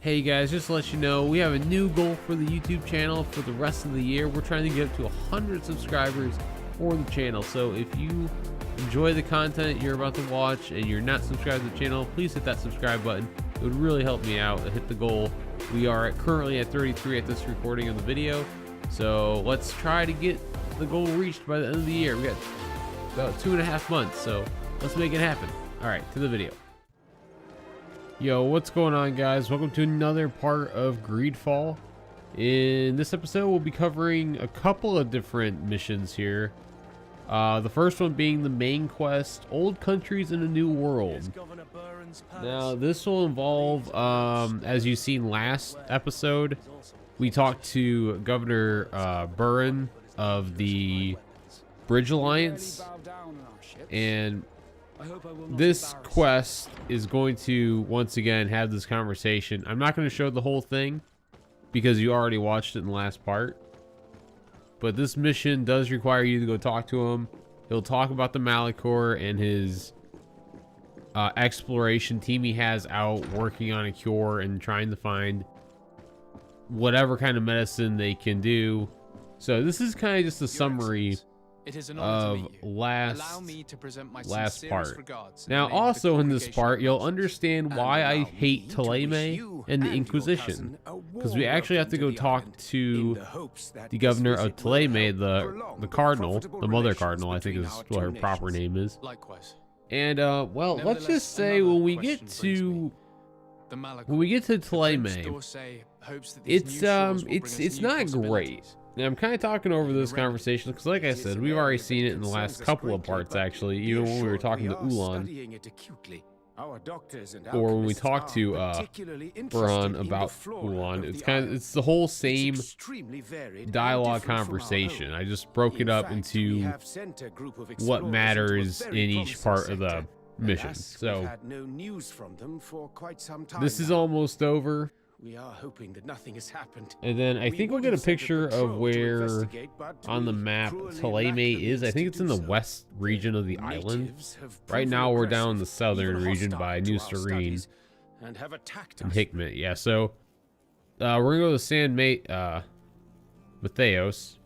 Hey guys, just to let you know, we have a new goal for the YouTube channel for the rest of the year. We're trying to get up to 100 subscribers for the channel. So if you enjoy the content you're about to watch and you're not subscribed to the channel, please hit that subscribe button. It would really help me out to hit the goal. We are currently at 33 at this recording of the video. So let's try to get the goal reached by the end of the year. We got about 2.5 months, so let's make it happen. All right, to the video. Yo, what's going on, guys? Welcome to another part of Greedfall. In this episode, we'll be covering a couple of different missions here. The first one being the main quest, Old Countries in a New World. Now, this will involve, as you've seen last episode, we talked to Governor Buren of the Bridge Alliance, and this quest is going to once again have this conversation. I'm not going to show the whole thing because you already watched it in the last part, but this mission does require you to go talk to him. He'll talk about the Malachor and his exploration team he has out working on a cure and trying to find whatever kind of medicine they can do. So this is kind of just a summary of last part. Now, also in this part, you'll understand why I hate Ptolemy and the Inquisition, because we actually have to go talk to the governor of Ptolemy, the Cardinal, the Mother Cardinal, I think is what her proper name is. And well, let's just say when we get to Ptolemy, it's not great. Now, I'm kind of talking over this conversation because, like I said, we've already seen it in the last couple of parts, actually, even when we were talking to Ulan, or when we talked to Buran about Ulan. It's the whole same dialogue conversation. I just broke it up into what matters in each part of the mission. So, this is almost over. We are hoping that nothing has happened. And then I think we'll get a picture of where on the map Ptolemy is. I think it's in the west region of the island. Right now we're down in the southern region by New Serene and Hickmet. Yeah, so we're gonna go to San Matheos.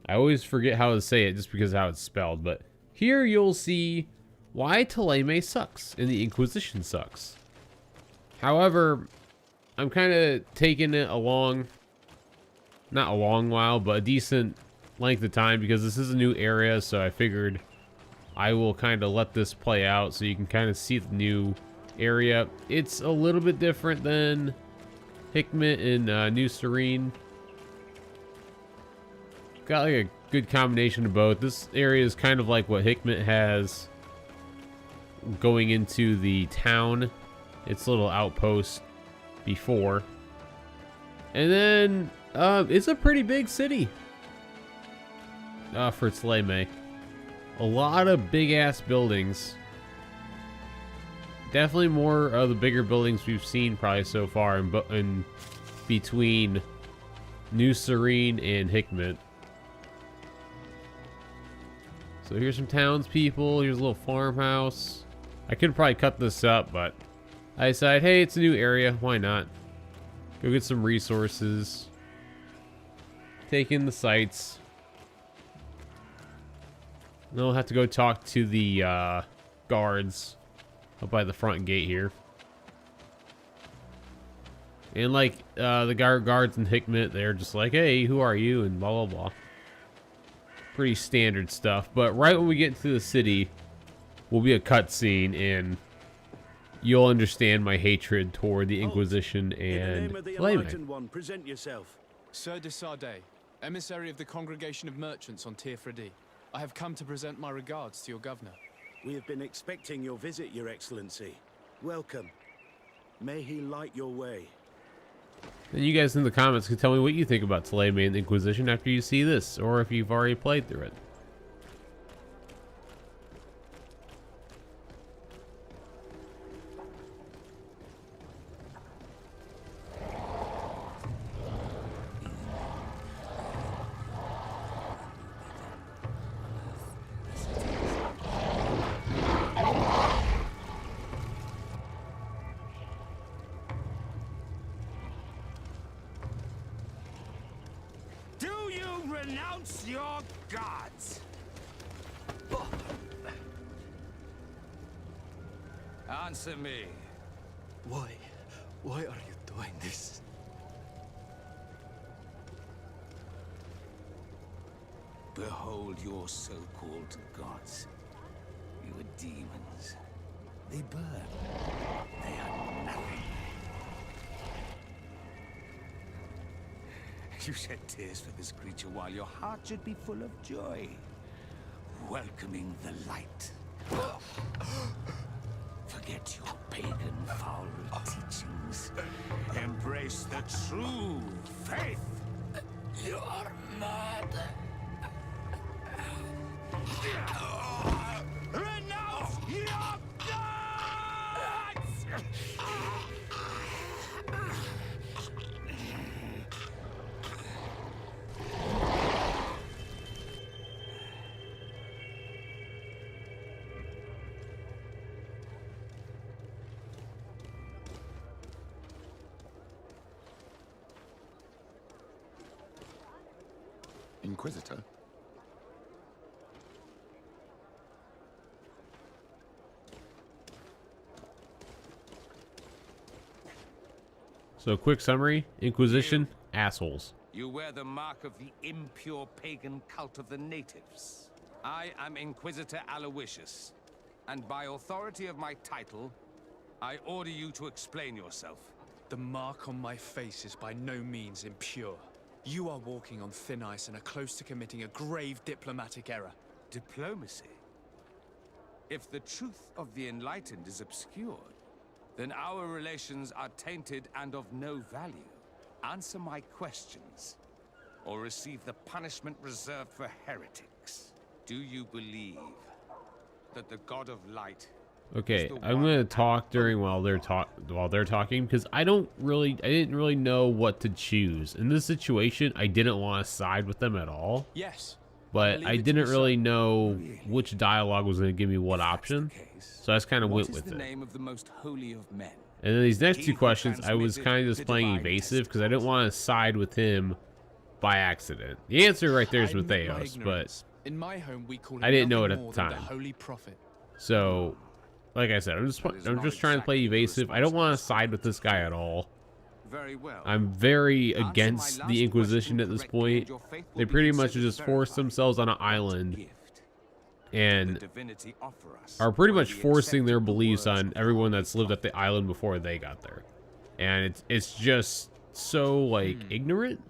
I always forget how to say it just because of how it's spelled, but here you'll see why Ptolemy sucks and the Inquisition sucks. However, I'm kind of taking it along, not a long while, but a decent length of time because this is a new area, so I figured I will kind of let this play out so you can kind of see the new area. It's a little bit different than Hickmet and New Serene. Got like a good combination of both. This area is kind of like what Hickmet has going into the town. It's a little outpost before, and then it's a pretty big city for Ptolemy. A lot of big ass buildings, definitely more of the bigger buildings we've seen probably so far in between New Serene and Hickmet. So here's some townspeople. Here's a little farmhouse. I could probably cut this up, but I decided, hey, it's a new area. Why not? Go get some resources. Take in the sights. Then we'll have to go talk to the guards up by the front gate here. And like the guards in Hickmet, they're just like, hey, who are you? And blah, blah, blah. Pretty standard stuff. But right when we get to the city, will be a cutscene, and you'll understand my hatred toward the Inquisition and Ptolemy. Present yourself. Sade, emissary of the Congregation of Merchants on Tirfredi. I have come to present my regards to your governor. We have been expecting your visit, Your Excellency. Welcome. May he light your way. And you guys in the comments can tell me what you think about Ptolemy and the Inquisition after you see this, or if you've already played through it. renounce your gods! Answer me. Why? Why are you doing this? Behold your so-called gods. You are demons. They burn. They are nothing. You shed tears for this creature while your heart should be full of joy. Welcoming the light. Forget your pagan foul teachings. Embrace the true faith. You are mad. Renounce your gods! Inquisitor? So, quick summary: Inquisition, assholes. You wear the mark of the impure pagan cult of the natives. I am Inquisitor Aloysius, and by authority of my title, I order you to explain yourself. The mark on my face is by no means impure. You are walking on thin ice and are close to committing a grave diplomatic error. Diplomacy? If the truth of the Enlightened is obscured, then our relations are tainted and of no value. Answer my questions, or receive the punishment reserved for heretics. Do you believe that the God of Light... Okay, I'm gonna talk during while they're talking because I didn't really know what to choose in this situation. I didn't want to side with them at all. Yes. But I didn't really know which dialogue was going to give me what option, so I just kind of went with it. Name of the most holy of men? And then these next two questions, I was kind of just playing evasive because I didn't want to side with him by accident. The answer right there is Matheos, but in my home we call I didn't know it at the time. The Holy Prophet. So, like I said, I'm just trying to play evasive. I don't want to side with this guy at all. Very well. I'm very against the Inquisition at this point. They pretty much just forced themselves on an island and are pretty much forcing their beliefs on everyone that's lived at the island before they got there. And it's just so like ignorant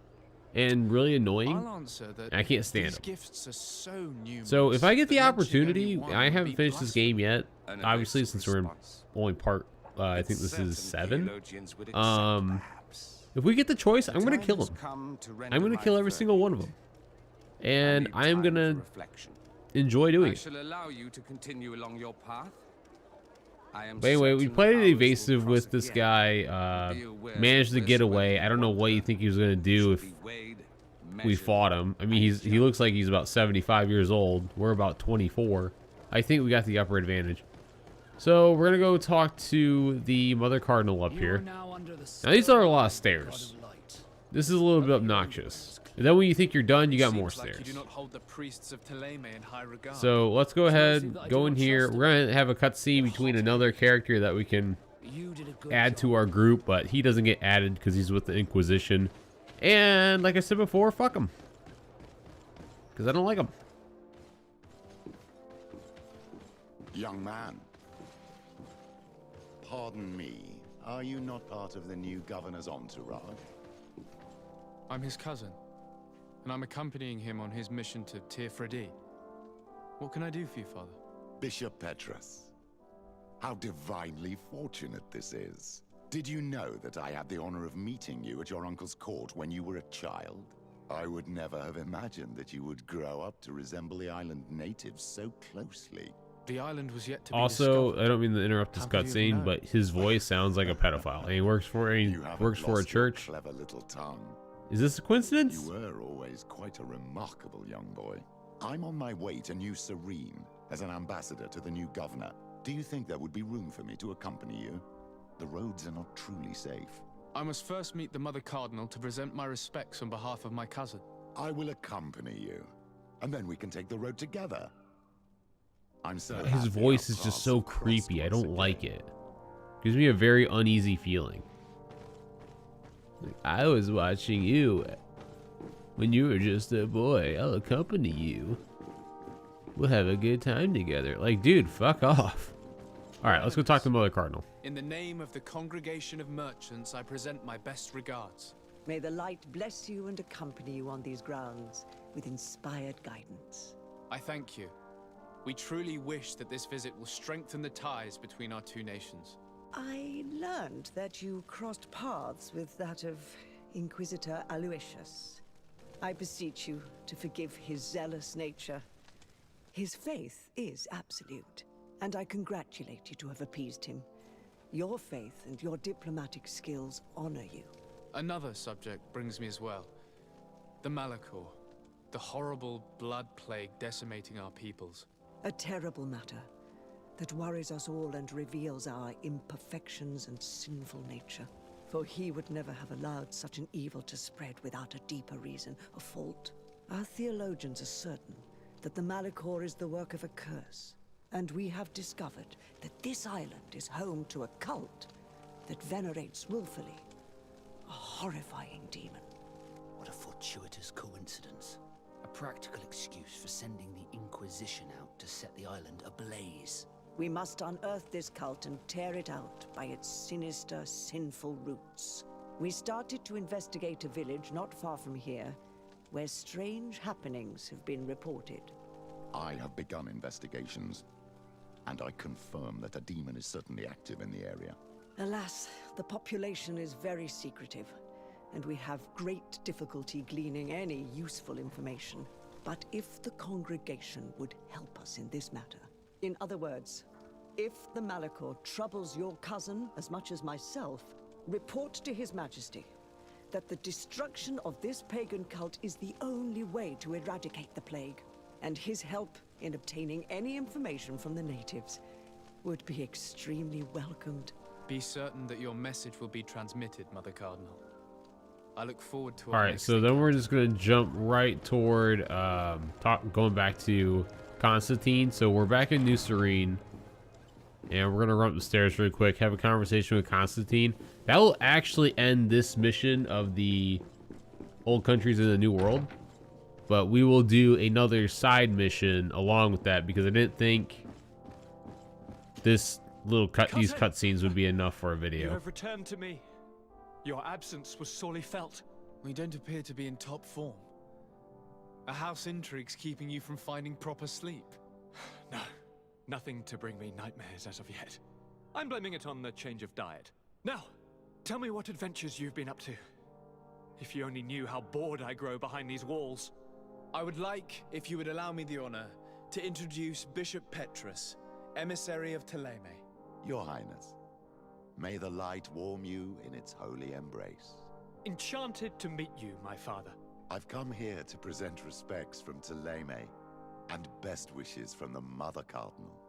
and really annoying. I can't stand them. So if I get the opportunity, I haven't finished this game yet, obviously, since we're in only part I think this is 7. If we get the choice, I'm gonna kill him. I'm gonna kill every single one of them, and I'm gonna enjoy doing it. But anyway, we played it evasive with this guy. Managed to get away. I don't know what you think he was gonna do if we fought him. I mean, he looks like he's about 75 years old. We're about 24. I think we got the upper advantage. So we're gonna go talk to the Mother Cardinal up here. Now these are a lot of stairs. This is a little bit obnoxious. And then when you think you're done, you got more stairs. So let's go ahead, go in here. We're gonna have a cutscene between another character that we can add to our group, but he doesn't get added because he's with the Inquisition. And like I said before, fuck him, because I don't like him. Young man. Pardon me, are you not part of the new governor's entourage? I'm his cousin, and I'm accompanying him on his mission to Teer. What can I do for you, Father? Bishop Petrus. How divinely fortunate this is. Did you know that I had the honor of meeting you at your uncle's court when you were a child? I would never have imagined that you would grow up to resemble the island natives so closely. The island was yet to be also discovered. I don't mean to interrupt this cutscene, but his voice sounds like a pedophile, and he works for a church. Clever little tongue. Is this a coincidence? You were always quite a remarkable young boy. I'm on my way to New Serene as an ambassador to the new governor. Do you think there would be room for me to accompany you? The roads are not truly safe. I must first meet the Mother Cardinal to present my respects on behalf of my cousin. I will accompany you, and then we can take the road together. I'm so His happy voice our is just paths so have crossed creepy. I once don't like again. it. Gives me a very uneasy feeling. Like, I was watching you when you were just a boy. I'll accompany you. We'll have a good time together. Like, dude, fuck off. All right, let's go talk to Mother Cardinal. In the name of the Congregation of Merchants, I present my best regards. May the light bless you and accompany you on these grounds with inspired guidance. I thank you. We truly wish that this visit will strengthen the ties between our two nations. I learned that you crossed paths with that of Inquisitor Aloysius. I beseech you to forgive his zealous nature. His faith is absolute, and I congratulate you to have appeased him. Your faith and your diplomatic skills honor you. Another subject brings me as well. The Malachor. The horrible blood plague decimating our peoples. A terrible matter that worries us all and reveals our imperfections and sinful nature. For he would never have allowed such an evil to spread without a deeper reason, a fault. Our theologians are certain that the Malachor is the work of a curse, and we have discovered that this island is home to a cult that venerates willfully a horrifying demon. What a fortuitous coincidence. A practical excuse for sending the Inquisition out to set the island ablaze. We must unearth this cult and tear it out by its sinister, sinful roots. We started to investigate a village not far from here, where strange happenings have been reported. I have begun investigations, and I confirm that a demon is certainly active in the area. Alas, the population is very secretive, and we have great difficulty gleaning any useful information. But if the congregation would help us in this matter, in other words, if the Malachor troubles your cousin as much as myself, report to His Majesty that the destruction of this pagan cult is the only way to eradicate the plague, and his help in obtaining any information from the natives would be extremely welcomed. Be certain that your message will be transmitted, Mother Cardinal. I look forward to All right, so then we're just gonna jump right toward going back to Constantine. So we're back in New Serene, and we're gonna run up the stairs really quick, have a conversation with Constantine. That will actually end this mission of the old countries in the New World, but we will do another side mission along with that, because I didn't think this little these cutscenes would be enough for a You video. have returned to me. Your absence was sorely felt. We don't appear to be in top form. A house intrigue's keeping you from finding proper sleep. No, nothing to bring me nightmares as of yet. I'm blaming it on the change of diet. Now, tell me what adventures you've been up to. If you only knew how bored I grow behind these walls. I would like, if you would allow me the honor, to introduce Bishop Petrus, emissary of Ptolemy. Your Highness, may the light warm you in its holy embrace. Enchanted to meet you, my father. I've come here to present respects from Ptolemy and best wishes from the Mother Cardinal.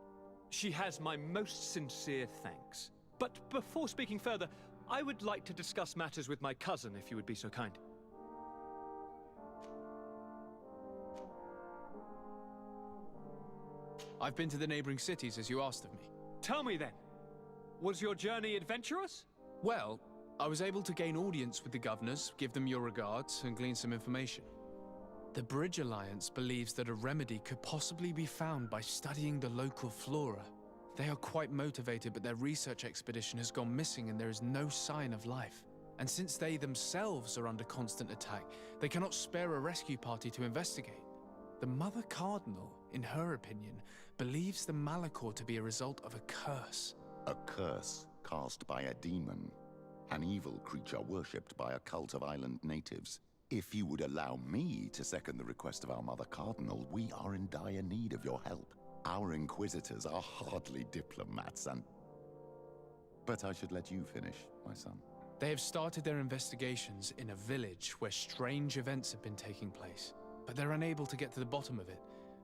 She has my most sincere thanks. But before speaking further, I would like to discuss matters with my cousin, if you would be so kind. I've been to the neighboring cities as you asked of me. Tell me then, was your journey adventurous? Well, I was able to gain audience with the governors, give them your regards, and glean some information. The Bridge Alliance believes that a remedy could possibly be found by studying the local flora. They are quite motivated, but their research expedition has gone missing and there is no sign of life. And since they themselves are under constant attack, they cannot spare a rescue party to investigate. The Mother Cardinal, in her opinion, believes the Malachor to be a result of a curse. A curse cast by a demon, an evil creature worshipped by a cult of island natives. If you would allow me to second the request of our Mother Cardinal, we are in dire need of your help. Our Inquisitors are hardly diplomats But I should let you finish, my son. They have started their investigations in a village where strange events have been taking place, but they're unable to get to the bottom of it.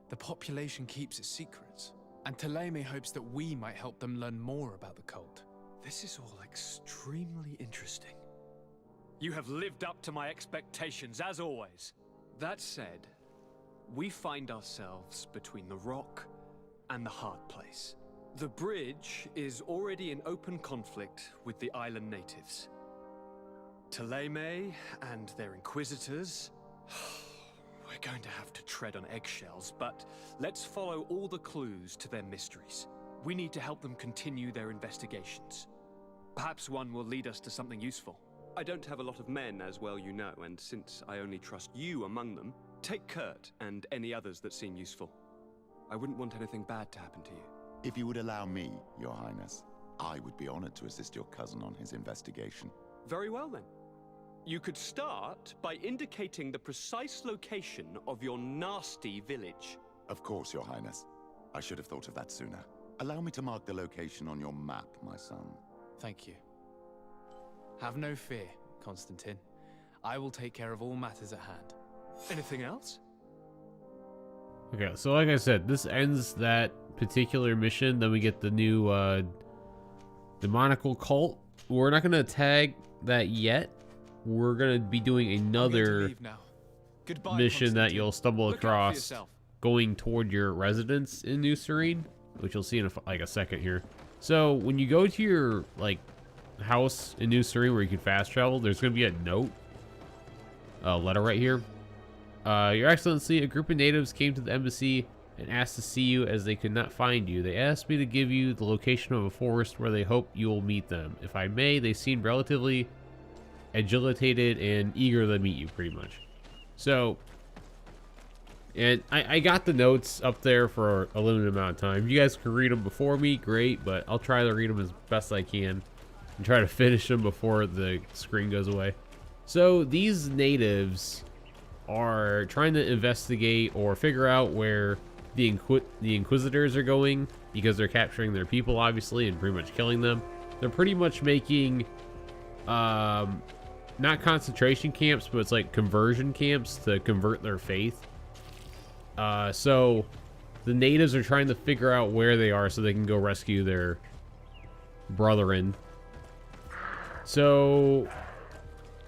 The population keeps its secrets, and Ptolemy hopes that we might help them learn more about the cult. This is all extremely interesting. You have lived up to my expectations, as always. That said, we find ourselves between the rock and the hard place. The bridge is already in open conflict with the island natives. Taleme and their inquisitors. We're going to have to tread on eggshells, but let's follow all the clues to their mysteries. We need to help them continue their investigations. Perhaps one will lead us to something useful. I don't have a lot of men, as well you know, and since I only trust you among them, take Kurt and any others that seem useful. I wouldn't want anything bad to happen to you. If you would allow me, Your Highness, I would be honored to assist your cousin on his investigation. Very well, then. You could start by indicating the precise location of your nasty village. Of course, Your Highness. I should have thought of that sooner. Allow me to mark the location on your map, my son. Thank you. Have no fear, Constantine. I will take care of all matters at hand. Anything else? Okay, so like I said, this ends that particular mission. Then we get the new demonical cult. We're not going to tag that yet. We're going to be doing another mission that you'll stumble across going toward your residence in New Serene, which you'll see in like a second here. So when you go to your like house in New Serene where you can fast travel, there's going to be a note, a letter right here. Your Excellency, a group of natives came to the embassy and asked to see you as they could not find you. They asked me to give you the location of a forest where they hope you will meet them. If I may, they seem relatively agilitated and eager to meet you, pretty much. So, and I got the notes up there for a limited amount of time. You guys can read them before me, great, but I'll try to read them as best I can and try to finish them before the screen goes away. So these natives are trying to investigate or figure out where the Inquisitors are going, because they're capturing their people, obviously, and pretty much killing them. They're pretty much making not concentration camps, but it's like conversion camps to convert their faith. So the natives are trying to figure out where they are so they can go rescue their brethren. So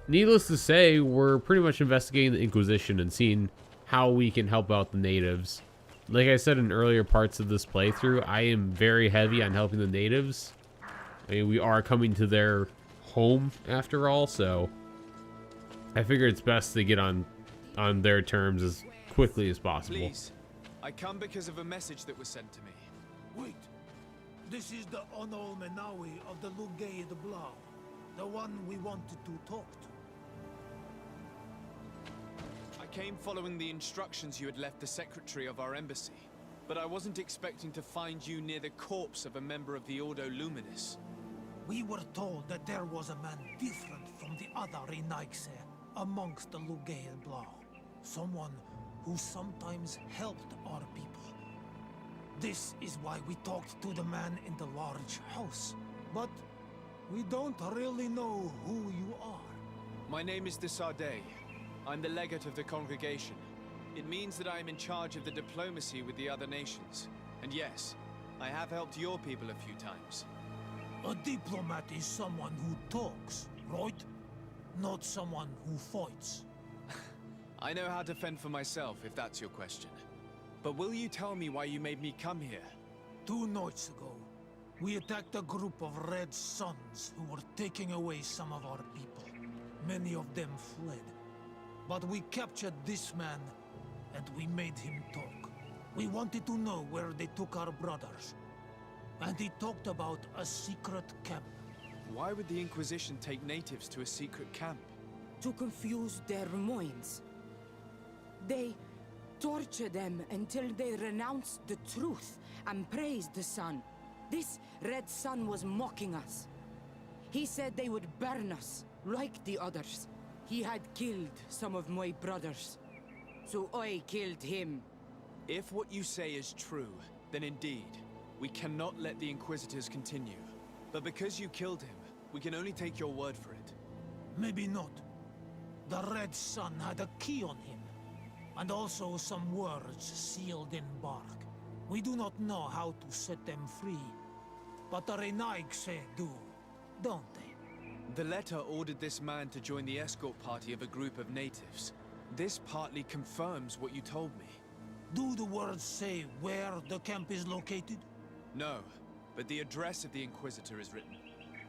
needless to say, we're pretty much investigating the Inquisition and seeing how we can help out the natives. Like I said in earlier parts of this playthrough, I am very heavy on helping the natives. I mean, we are coming to their home after all, so I figure it's best to get on their terms as quickly as possible. Please, I come because of a message that was sent to me. Wait, this is the Onol Menawi of the Lugay de Blau, the one we wanted to talk to. I came following the instructions you had left the secretary of our embassy, but I wasn't expecting to find you near the corpse of a member of the Ordo Luminis. We were told that there was a man different from the other Renaigse amongst the Lugay de Blau. Someone who sometimes helped our people. This is why we talked to the man in the large house. But we don't really know who you are. My name is the Sade. I'm the legate of the congregation. It means that I am in charge of the diplomacy with the other nations. And yes, I have helped your people a few times. A diplomat is someone who talks, right? Not someone who fights. I know how to fend for myself, if that's your question. But will you tell me why you made me come here? 2 nights ago, we attacked a group of Red Suns who were taking away some of our people. Many of them fled. But we captured this man, and we made him talk. We wanted to know where they took our brothers. And he talked about a secret camp. Why would the Inquisition take natives to a secret camp? To confuse their minds. They torture them until they renounce the truth and praise the sun. This Red Sun was mocking us. He said they would burn us, like the others. He had killed some of my brothers, so I killed him. If what you say is true, then indeed, we cannot let the Inquisitors continue. But because you killed him, we can only take your word for it. Maybe not. The Red Sun had a key on him, and also some words sealed in bark. We do not know how to set them free, but the Renaigse do, don't they? The letter ordered this man to join the escort party of a group of natives. This partly confirms what you told me. Do the words say where the camp is located? No, but the address of the Inquisitor is written.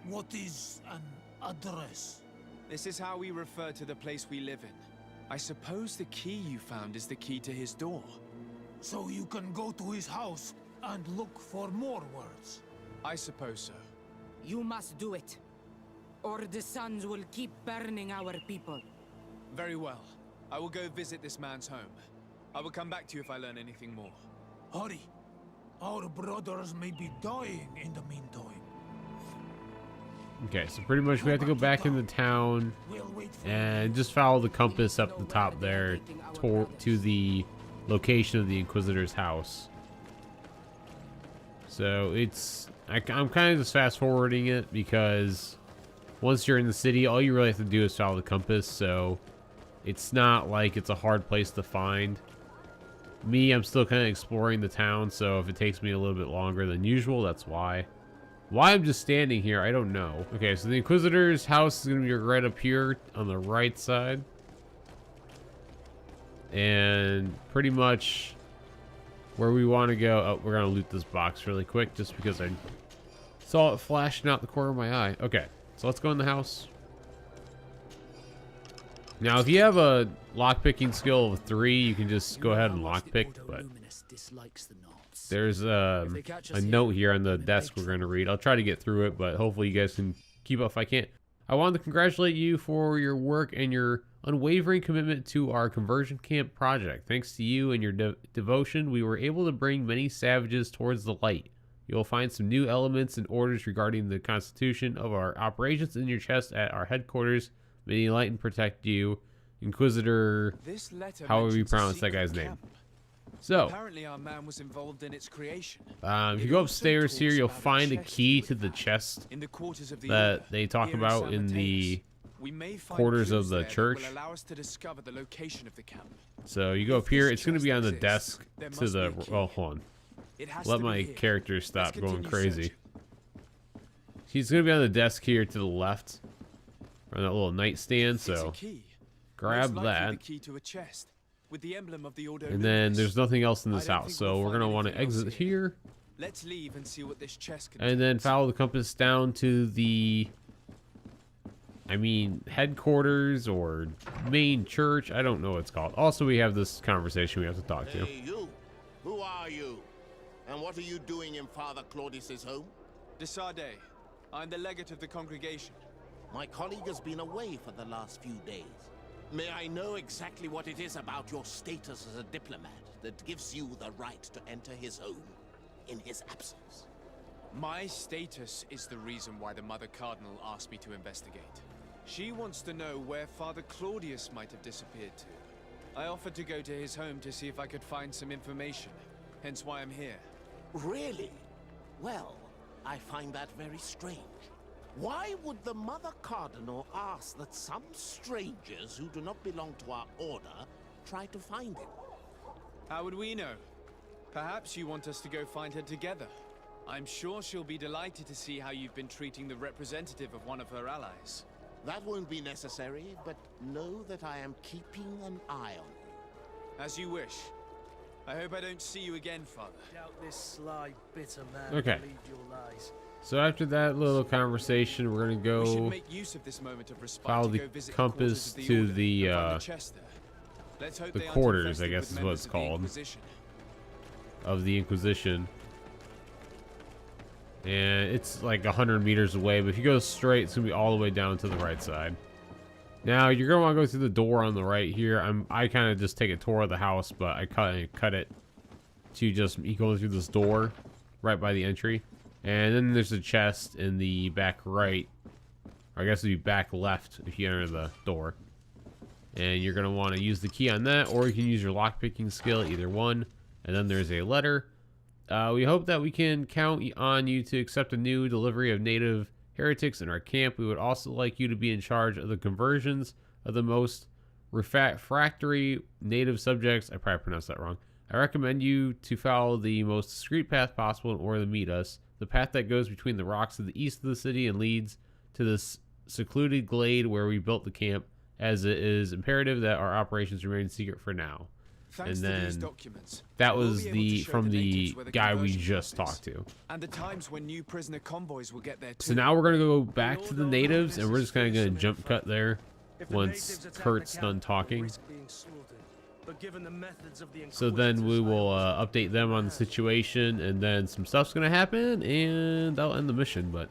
What is an address? This is how we refer to the place we live in. I suppose the key you found is the key to his door. So you can go to his house and look for more words? I suppose so. You must do it, or the suns will keep burning our people. Very well. I will go visit this man's home. I will come back to you if I learn anything more. Hurry. Our brothers may be dying in the meantime. Okay, so pretty much we have to go back into town and just follow the compass up the top there to the location of the Inquisitor's house. So I'm kind of just fast forwarding it because once you're in the city, all you really have to do is follow the compass. So it's not like it's a hard place to find. Me, I'm still kind of exploring the town, so if it takes me a little bit longer than usual, that's why. Why I'm just standing here, I don't know. Okay, so the Inquisitor's house is going to be right up here on the right side. And pretty much where we want to go... Oh, we're going to loot this box really quick just because I saw it flashing out the corner of my eye. Okay, so let's go in the house. Now, if you have a lockpicking skill of 3, you can just go ahead and lockpick, but there's a note here on the desk we're going to read. I'll try to get through it, but hopefully you guys can keep up if I can't. I wanted to congratulate you for your work and your unwavering commitment to our conversion camp project. Thanks to you and your devotion, we were able to bring many savages towards the light. You'll find some new elements and orders regarding the constitution of our operations in your chest at our headquarters. May the light and protect you, Inquisitor, however you pronounce that guy's name. So, apparently our man was involved in its creation. If you go upstairs here, you'll find a key to the chest that they talk about in the quarters of the church. So you go up here. It's going to be on the desk to the... Oh, hold on. Let my character stop going crazy. He's going to be on the desk here to the left. On that little nightstand, so grab that. And then there's nothing else in this house, so we're gonna want to exit here. Let's leave and see what this chest can and then follow the compass down to the, headquarters or main church. I don't know what it's called. Also, we have this conversation we have to talk to. Hey, you. Who are you? And what are you doing in Father Claudius's home? Sade. I'm the legate of the congregation. My colleague has been away for the last few days. May I know exactly what it is about your status as a diplomat that gives you the right to enter his home in his absence? My status is the reason why the Mother Cardinal asked me to investigate. She wants to know where Father Claudius might have disappeared to. I offered to go to his home to see if I could find some information, hence why I'm here. Really? Well, I find that very strange. Why would the Mother Cardinal ask that some strangers who do not belong to our order try to find him? How would we know? Perhaps you want us to go find her together. I'm sure she'll be delighted to see how you've been treating the representative of one of her allies. That won't be necessary, but know that I am keeping an eye on you. As you wish. I hope I don't see you again, Father. Doubt this sly, bitter man okay. believed your lies. So after that little conversation, we're gonna go follow the compass to the quarters, I guess is what it's called, of the Inquisition. And it's like 100 meters away, but if you go straight, it's gonna be all the way down to the right side. Now you're gonna want to go through the door on the right here. I kind of just take a tour of the house, but I cut it to just me going through this door right by the entry. And then there's a chest in the back right, or I guess it'd be back left if you enter the door. And you're gonna want to use the key on that, or you can use your lockpicking skill, either one. And then there's a letter. We hope that we can count on you to accept a new delivery of native heretics in our camp. We would also like you to be in charge of the conversions of the most refractory native subjects. I probably pronounced that wrong. I recommend you to follow the most discreet path possible in order to meet us. The path that goes between the rocks to the east of the city and leads to this secluded glade where we built the camp. as it is imperative that our operations remain secret for now. Thanks and to then these documents, that we'll was be able to show from the natives where the guy we conversion just camp is, talked to. and the times when new prisoner convoys will get there too. So now we're gonna go back to the natives, and we're just kind of gonna jump cut there once Kurt's done talking. So then we will update them on the situation, and then some stuff's gonna happen, and that'll end the mission. But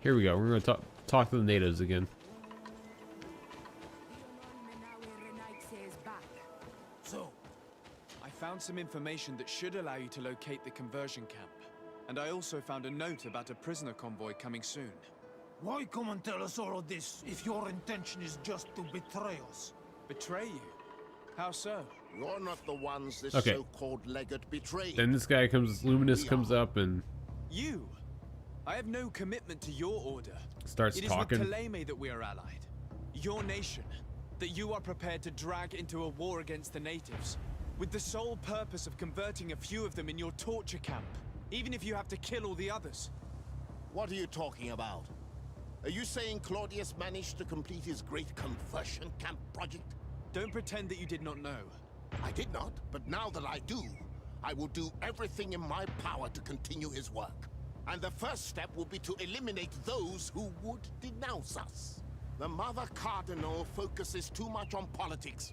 here we go. We're gonna talk to the natives again. So, I found some information that should allow you to locate the conversion camp, and I also found a note about a prisoner convoy coming soon. Why come and tell us all of this if your intention is just to betray us? Betray you? How so? You're not the ones this Okay. so-called legate betrayed. Then this guy comes, Luminous comes up and You? I have no commitment to your order. starts talking. It is with Thélème that we are allied. Your nation. That you are prepared to drag into a war against the natives, with the sole purpose of converting a few of them in your torture camp, even if you have to kill all the others. What are you talking about? Are you saying Claudius managed to complete his great conversion camp project? Don't pretend that you did not know. I did not, but now that I do, I will do everything in my power to continue his work. And the first step will be to eliminate those who would denounce us. The Mother Cardinal focuses too much on politics,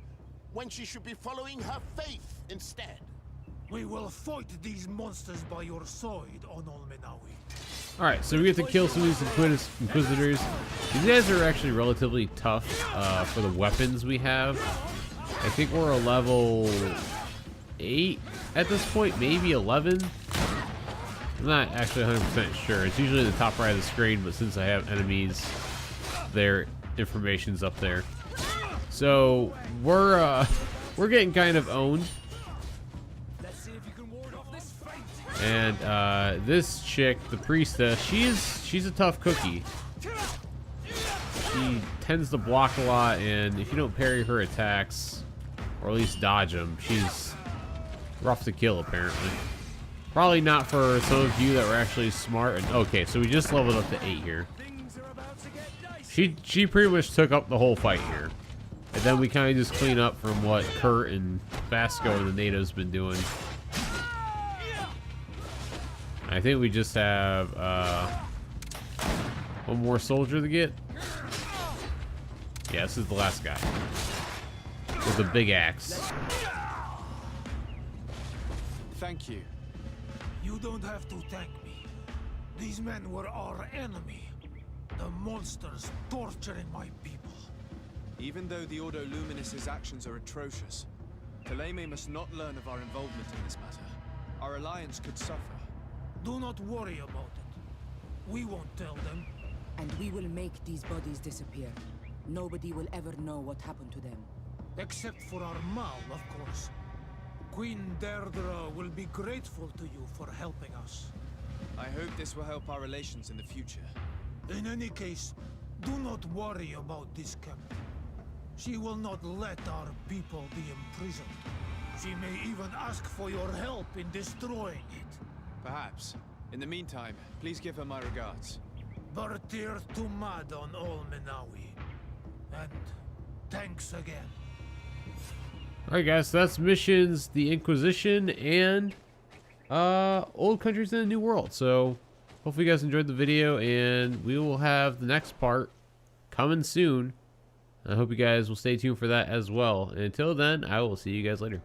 when she should be following her faith instead. We will fight these monsters by your side, on Olmenawi. Alright, so we get to kill some of these Inquisitors. These guys are actually relatively tough for the weapons we have. I think we're a level 8 at this point, maybe 11. I'm not actually 100% sure. It's usually in the top right of the screen, but since I have enemies, their information's up there. So we're getting kind of owned. And this chick, the priestess, she's a tough cookie. She tends to block a lot, and if you don't parry her attacks, or at least dodge them, she's rough to kill apparently. Probably not for some of you that were actually smart. And okay, so we just leveled up to 8 here. She pretty much took up the whole fight here. And then we kind of just clean up from what Kurt and Vasco and the natives been doing. I think we just have one more soldier to get. Yeah, this is the last guy with the big axe. Thank you. You don't have to thank me. These men were our enemy. The monsters torturing my people. Even though the Ordo Luminis' actions are atrocious, Thélème must not learn of our involvement in this matter. Our alliance could suffer. Do not worry about it. We won't tell them. And we will make these bodies disappear. Nobody will ever know what happened to them. Except for our Mal, of course. Queen Deirdre will be grateful to you for helping us. I hope this will help our relations in the future. In any case, do not worry about this camp. She will not let our people be imprisoned. She may even ask for your help in destroying it. Perhaps. In the meantime, please give her my regards. Bertir Tumad on Olmenawi. And thanks again. Alright guys, so that's missions, the Inquisition, and Old Countries in a New World. So hopefully you guys enjoyed the video, and we will have the next part coming soon. I hope you guys will stay tuned for that as well. And until then, I will see you guys later.